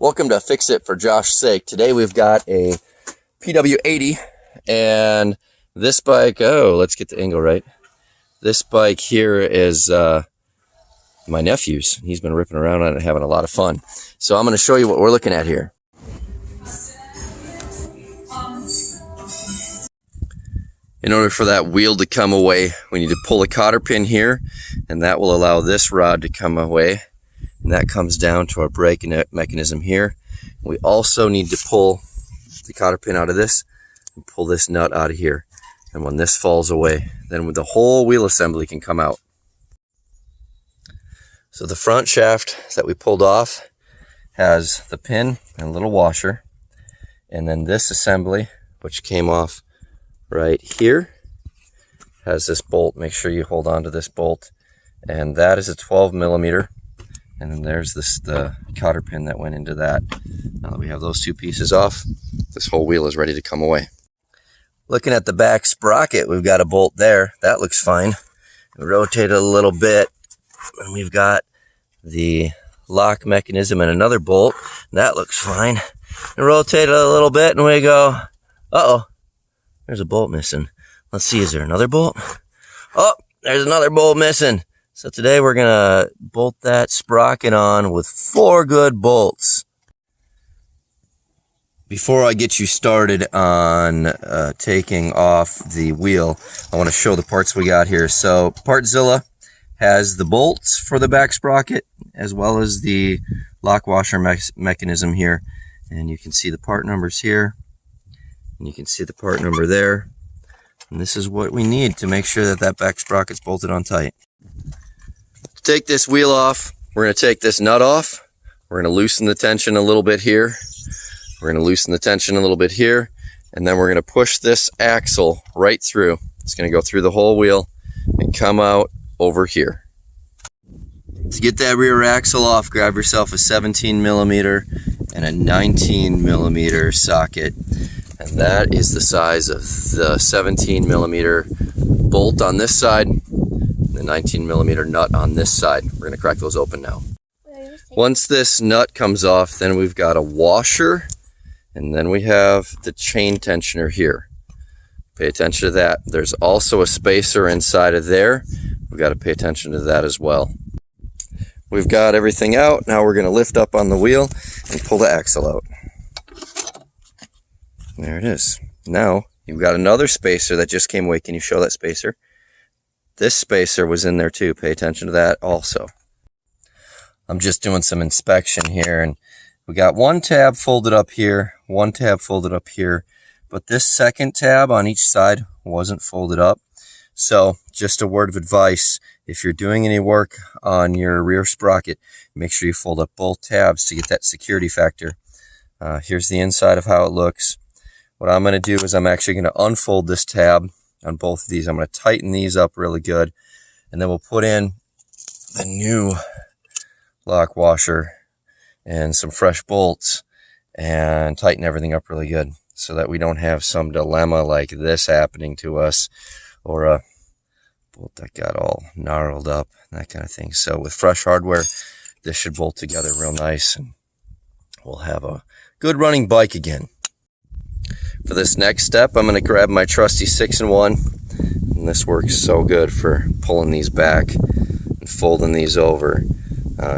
Welcome to Fix It for Josh's Sake. Today we've got a PW80 and this bike, let's get the angle right. This bike here is my nephew's. He's been ripping around on it, having a lot of fun. So I'm going to show you what we're looking at here. In order for that wheel to come away, we need to pull a cotter pin here, and that will allow this rod to come away. And that comes down to our brake mechanism here. We also need to pull the cotter pin out of this and pull this nut out of here. And when this falls away, then the whole wheel assembly can come out. So the front shaft that we pulled off has the pin and a little washer. And then this assembly, which came off right here, has this bolt. Make sure you hold on to this bolt. And that is a 12 millimeter. And then there's the cotter pin that went into that. Now that we have those two pieces off, this whole wheel is ready to come away. Looking at the back sprocket, we've got a bolt there. That looks fine. We rotate it a little bit, and we've got the lock mechanism and another bolt. That looks fine. And rotate it a little bit, and we go, uh-oh, there's a bolt missing. Let's see, is there another bolt? Oh, there's another bolt missing. So today we're going to bolt that sprocket on with 4 good bolts. Before I get you started on taking off the wheel, I want to show the parts we got here. So Partzilla has the bolts for the back sprocket as well as the lock washer mechanism here. And you can see the part numbers here. And you can see the part number there. And this is what we need to make sure that that back sprocket's bolted on tight. To take this wheel off, we're going to take this nut off. We're going to loosen the tension a little bit here. We're going to loosen the tension a little bit here. And then we're going to push this axle right through. It's going to go through the whole wheel and come out over here. To get that rear axle off, grab yourself a 17 millimeter and a 19 millimeter socket. And that is the size of the 17 millimeter bolt on this side. The 19 millimeter nut on this side. We're going to crack those open now. Once this nut comes off, then we've got a washer, and then we have the chain tensioner here. Pay attention to that. There's also a spacer inside of there. We've got to pay attention to that as well. We've got everything out. Now we're going to lift up on the wheel and pull the axle out. There it is. Now you've got another spacer that just came away. Can you show that spacer? This spacer was in there too. Pay attention to that also. I'm just doing some inspection here, and we got one tab folded up here, one tab folded up here, but this second tab on each side wasn't folded up. So just a word of advice, if you're doing any work on your rear sprocket, make sure you fold up both tabs to get that security factor. Here's the inside of how it looks. What I'm going to do is I'm actually going to unfold this tab on both of these. I'm going to tighten these up really good, and then we'll put in the new lock washer and some fresh bolts and tighten everything up really good so that we don't have some dilemma like this happening to us, or a bolt that got all gnarled up, that kind of thing. So with fresh hardware, this should bolt together real nice, and we'll have a good running bike again. For this next step, I'm going to grab my trusty 6-in-1, and this works so good for pulling these back and folding these over.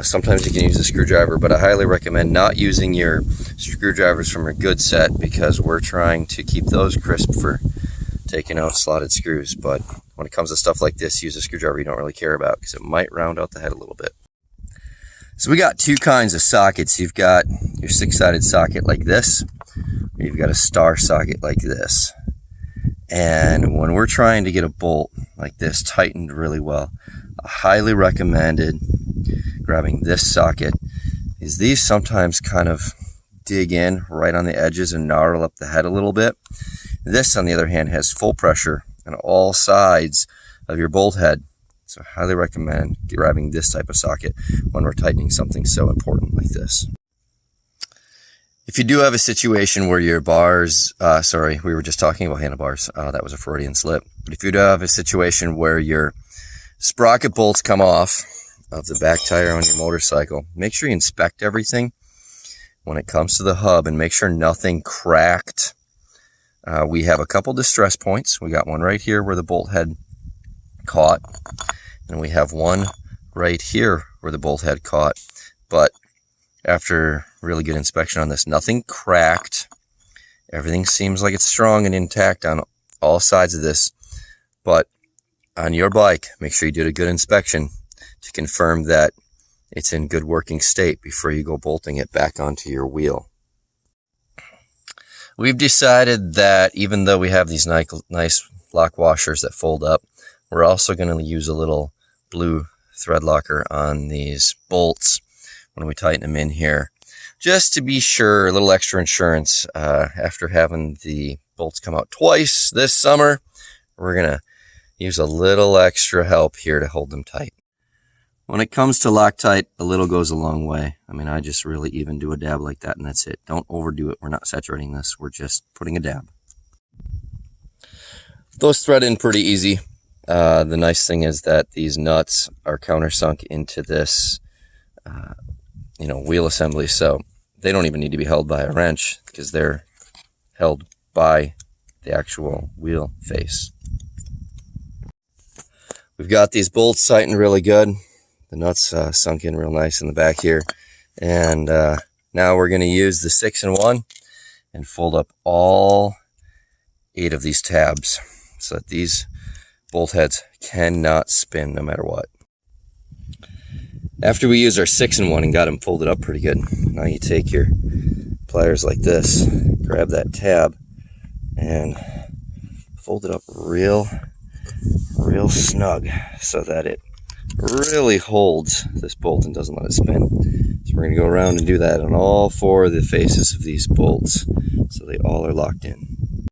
Sometimes you can use a screwdriver, but I highly recommend not using your screwdrivers from a good set, because we're trying to keep those crisp for taking out slotted screws. But when it comes to stuff like this, use a screwdriver you don't really care about, because it might round out the head a little bit. So we got two kinds of sockets. You've got your 6-sided socket like this. You've got a star socket like this. And when we're trying to get a bolt like this tightened really well, I highly recommended grabbing this socket, because these sometimes kind of dig in right on the edges and gnarl up the head a little bit. This, on the other hand, has full pressure on all sides of your bolt head. So I highly recommend grabbing this type of socket when we're tightening something so important like this. If you do have a situation where your bars, we were just talking about handlebars, that was a Freudian slip. But if you do have a situation where your sprocket bolts come off of the back tire on your motorcycle, make sure you inspect everything. when it comes to the hub, and make sure nothing cracked. We have a couple distress points. We got one right here where the bolt head caught, and we have one right here where the bolt head caught. But after really good inspection on this, nothing cracked. Everything seems like it's strong and intact on all sides of this. But on your bike, make sure you did a good inspection to confirm that it's in good working state before you go bolting it back onto your wheel. We've decided that even though we have these nice lock washers that fold up, we're also going to use a little blue thread locker on these bolts when we tighten them in here, just to be sure, a little extra insurance. After having the bolts come out twice this summer, we're going to use a little extra help here to hold them tight. When it comes to Loctite, a little goes a long way. I mean, I just really even do a dab like that, and that's it. Don't overdo it. We're not saturating this. We're just putting a dab. Those thread in pretty easy. The nice thing is that these nuts are countersunk into this, wheel assembly, so they don't even need to be held by a wrench because they're held by the actual wheel face. We've got these bolts tightened really good. The nuts sunk in real nice in the back here. And now we're going to use the 6-in-1 and fold up all 8 of these tabs so that these bolt heads cannot spin no matter what. After we use our 6-in-1 and got them folded up pretty good, now you take your pliers like this, grab that tab, and fold it up real snug so that it really holds this bolt and doesn't let it spin. So we're going to go around and do that on all 4 of the faces of these bolts so they all are locked in.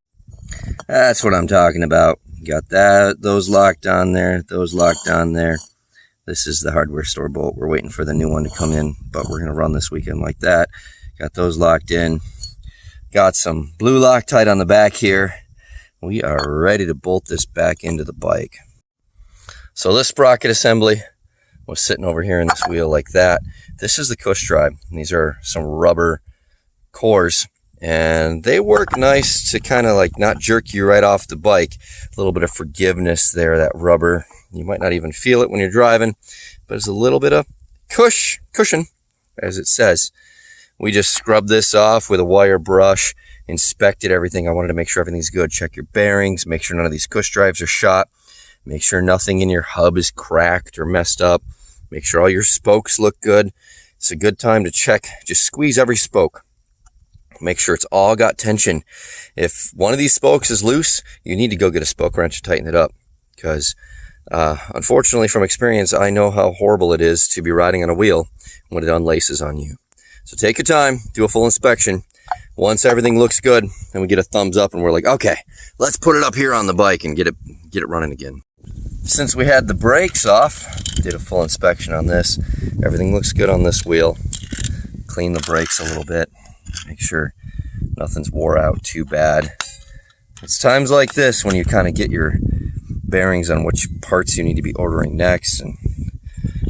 That's what I'm talking about. Got those locked on there, those locked on there. This is the hardware store bolt. We're waiting for the new one to come in, but we're going to run this weekend like that. Got those locked in. Got some blue Loctite on the back here. We are ready to bolt this back into the bike. So this sprocket assembly was sitting over here in this wheel like that. This is the cush drive. These are some rubber cores, and they work nice to kind of like not jerk you right off the bike. A little bit of forgiveness there, that rubber. You might not even feel it when you're driving, but it's a little bit of cushion, as it says. We just scrubbed this off with a wire brush, inspected everything. I wanted to make sure everything's good. Check your bearings, make sure none of these cush drives are shot. Make sure nothing in your hub is cracked or messed up. Make sure all your spokes look good. It's a good time to check. Just squeeze every spoke. Make sure it's all got tension. If one of these spokes is loose, you need to go get a spoke wrench to tighten it up. Because unfortunately, from experience, I know how horrible it is to be riding on a wheel when it unlaces on you. So take your time, do a full inspection. Once everything looks good, then we get a thumbs up and we're like, okay, let's put it up here on the bike and get it running again. Since we had the brakes off, did a full inspection on this. Everything looks good on this wheel. Clean the brakes a little bit. Make sure nothing's wore out too bad. It's times like this when you kind of get your bearings on which parts you need to be ordering next and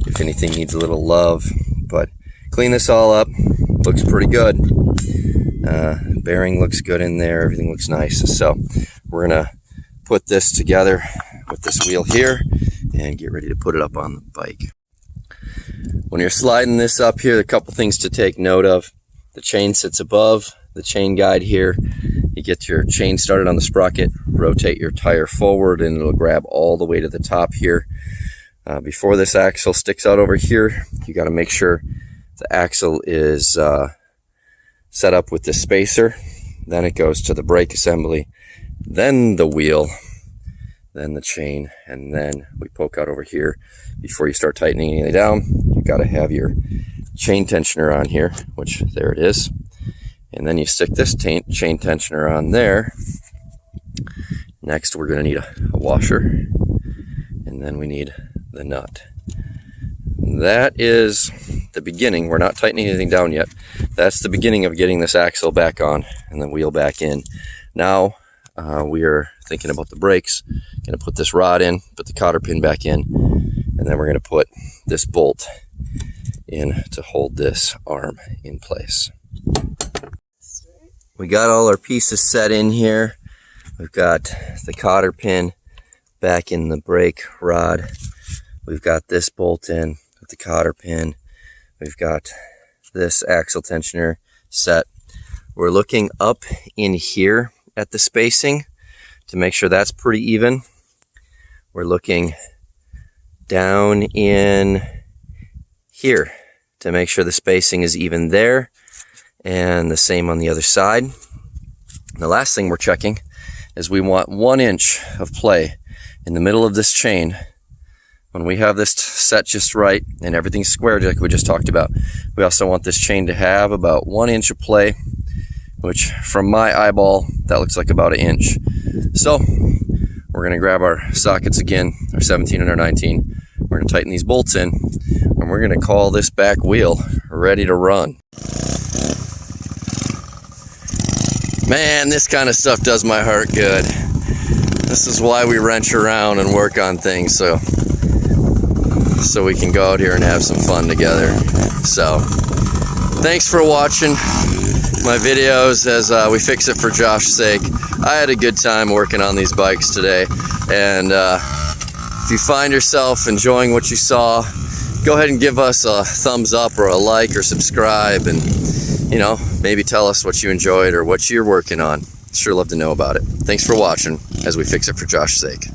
if anything needs a little love. But clean this all up. Looks pretty good. Bearing looks good in there. Everything looks nice. So we're going to put this together with this wheel here and get ready to put it up on the bike. When you're sliding this up here, a couple things to take note of. The chain sits above the chain guide here. You get your chain started on the sprocket, rotate your tire forward, and it'll grab all the way to the top here. Before this axle sticks out over here, you got to make sure the axle is set up with the spacer. Then it goes to the brake assembly, then the wheel, then the chain, and then we poke out over here. Before you start tightening anything down, you got to have your chain tensioner on here, which there it is. And then you stick this chain tensioner on there. Next, we're going to need a washer, and then we need the nut. That is the beginning. We're not tightening anything down yet. That's the beginning of getting this axle back on and the wheel back in. Now we are thinking about the brakes. Going to put this rod in, put the cotter pin back in, and then we're going to put this bolt in to hold this arm in place. We got all our pieces set in here. We've got the cotter pin back in the brake rod. We've got this bolt in with the cotter pin. We've got this axle tensioner set. We're looking up in here at the spacing to make sure that's pretty even. We're looking down in here to make sure the spacing is even there, and the same on the other side. The last thing we're checking is we want 1 inch of play in the middle of this chain. When we have this set just right and everything's squared like we just talked about, we also want this chain to have about 1 inch of play, which from my eyeball, that looks like about 1 inch. So we're gonna grab our sockets again, our 17 and our 19. We're gonna tighten these bolts in, and we're gonna call this back wheel ready to run. Man, this kind of stuff does my heart good. This is why we wrench around and work on things, so we can go out here and have some fun together. So thanks for watching my videos as we fix it for Josh's sake. I had a good time working on these bikes today, and if you find yourself enjoying what you saw, go ahead and give us a thumbs up or a like or subscribe, and maybe tell us what you enjoyed or what you're working on. Sure love to know about it. Thanks for watching as we fix it for Josh's sake.